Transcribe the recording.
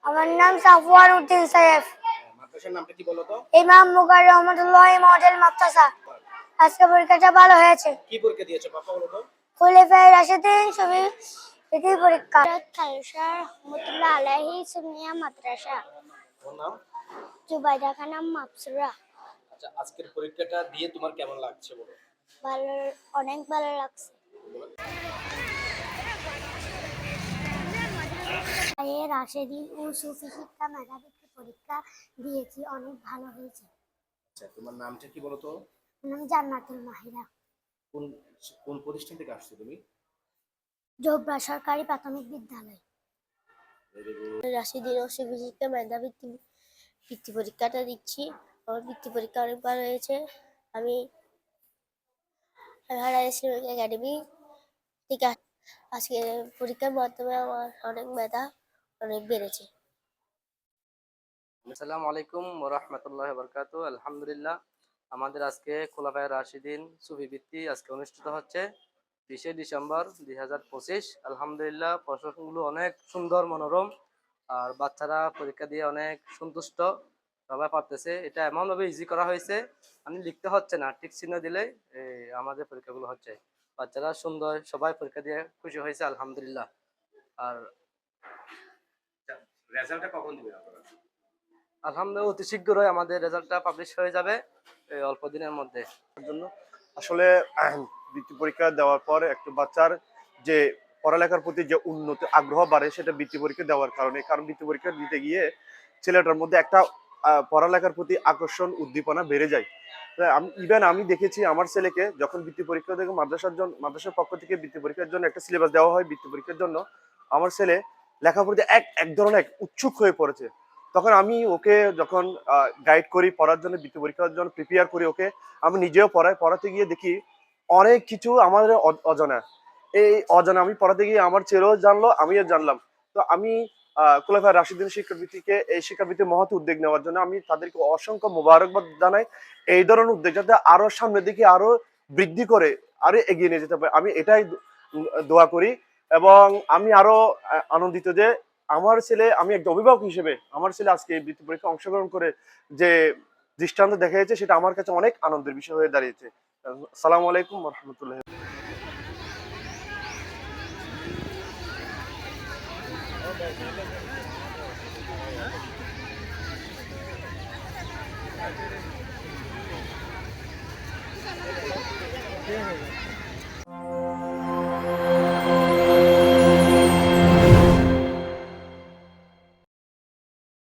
আমার নাম সাফওয়ান উদ্দিন সাইফ। মাদ্রাসার নামটা কি বলো তো? ইমাম মুগার রহমতুল্লাহ মডেল মাদ্রাসা। আজকে পরীক্ষাটা ভালো হয়েছে। কি পরীক্ষা দিয়েছো পাপা বলো তো? খলিফায়ে রাশিদিন ছবি পরীক্ষা। খালসা রহমতুল্লাহ আলাইহি সুন্নিয়া মাদ্রাসা। তোমার নাম? জুবাইদা খানম মাবসুরা। আচ্ছা, আজকের পরীক্ষাটা দিয়ে তোমার কেমন লাগছে বলো? ভালো, অনেক ভালো লাগছে। রাশেদিন ও সুফি শিক্ষা মেধাবৃত্তি পরীক্ষা দিয়েছি, অনেক ভালো হয়েছে। আচ্ছা, তোমার নামটা কি বলো তো? নাম জান্নাতুল মাহিরা। কোন কোন প্রতিষ্ঠান থেকে আসছো তুমি? জোবরা সরকারি প্রাথমিক বিদ্যালয়। রাশিদিন ও সুফি শিক্ষা মেধাবৃত্তি বৃত্তি পরীক্ষাটা দিচ্ছি। আমার বৃত্তি পরীক্ষা অনেক ভালো হয়েছে। আমি হারাই ইসলামিক একাডেমি থেকে আজকে পরীক্ষার মাধ্যমে আমার অনেক মেধা অনেক বেড়েছে। আসসালামু আলাইকুম ওয়া রাহমাতুল্লাহি ওয়া বারাকাতুহু। আলহামদুলিল্লাহ, আমাদের আজকে খোলাফায়ে রাশিদিন সুফি বৃত্তি আজকে অনুষ্ঠিত হচ্ছে 20শে ডিসেম্বর 2025। আলহামদুলিল্লাহ, প্রশ্নগুলো অনেক সুন্দর মনোরম, আর বাচ্চারা পরীক্ষা দিয়ে অনেক সন্তুষ্ট, সবাই পারতেছে। এটা এমনভাবে ইজি করা হয়েছে, আমি লিখতে হচ্ছে না, টিক চিহ্ন দিলে আমাদের পরীক্ষাগুলো হচ্ছে। বাচ্চারা সুন্দর, সবাই পরীক্ষা দিয়ে খুশি হয়েছে আলহামদুলিল্লাহ। আর রেজাল্টটা কখন দিবে আপনারা? আলহামদুলিল্লাহ, অতি শীঘ্রই আমাদের রেজাল্টটা পাবলিশ হয়ে যাবে এই অল্প দিনের মধ্যে। জন্য আসলে বৃত্তি পরীক্ষা দেওয়ার পর একটা বাচ্চার যে পড়ালেখার প্রতি যে উন্নতি আগ্রহ বাড়ে, সেটা বৃত্তি পরীক্ষা দেওয়ার কারণে। কারণ বৃত্তি পরীক্ষা দিতে গিয়ে ছেলেটার মধ্যে একটা পড়ালেখার প্রতি আকর্ষণ, উদ্দীপনা বেড়ে যায়। আমি দেখেছি আমার ছেলেকে যখন বৃত্তি পরীক্ষা থেকে মাদ্রাসার পক্ষ থেকে বৃত্তি পরীক্ষার জন্য একটা সিলেবাস দেওয়া হয় বৃত্তি পরীক্ষার জন্য, আমার ছেলে লেখাপড়াতে এক ধরনের উৎসুক হয়ে পড়েছে। তখন আমি ওকে যখন গাইড করি পড়ার জন্য, বৃত্তি পরীক্ষার জন্য প্রিপেয়ার করি ওকে, আমি নিজেও পড়াতে গিয়ে দেখি অনেক কিছু আমাদের অজানা। এই অজানা আমি পড়াতে গিয়ে আমার ছেলেও জানলো, আমিও জানলাম। তো আমি খোলাফায়ে রাশিদিন শিক্ষাবৃত্তিকে, এই শিক্ষাবৃত্তির মহৎ উদ্যোগ নেওয়ার জন্য আমি তাদেরকে অসংখ্য মোবারকবাদ জানাই। এই ধরনের উদ্যোগ যাতে আরো সামনের দিকে আরো বৃদ্ধি করে আরো এগিয়ে নিয়ে যেতে পারে, আমি এটাই দোয়া করি। এবং আমি আরো আনন্দিত যে আমার ছেলে, আমি একটা অভিভাবক হিসেবে আমার ছেলে আজকে এই বৃত্তি পরীক্ষায় অংশগ্রহণ করে যে দৃষ্টান্ত দেখা যাচ্ছে, সেটা আমার কাছে অনেক আনন্দের বিষয় হয়ে দাঁড়িয়েছে। আসসালামু আলাইকুম ওয়া রাহমাতুল্লাহি।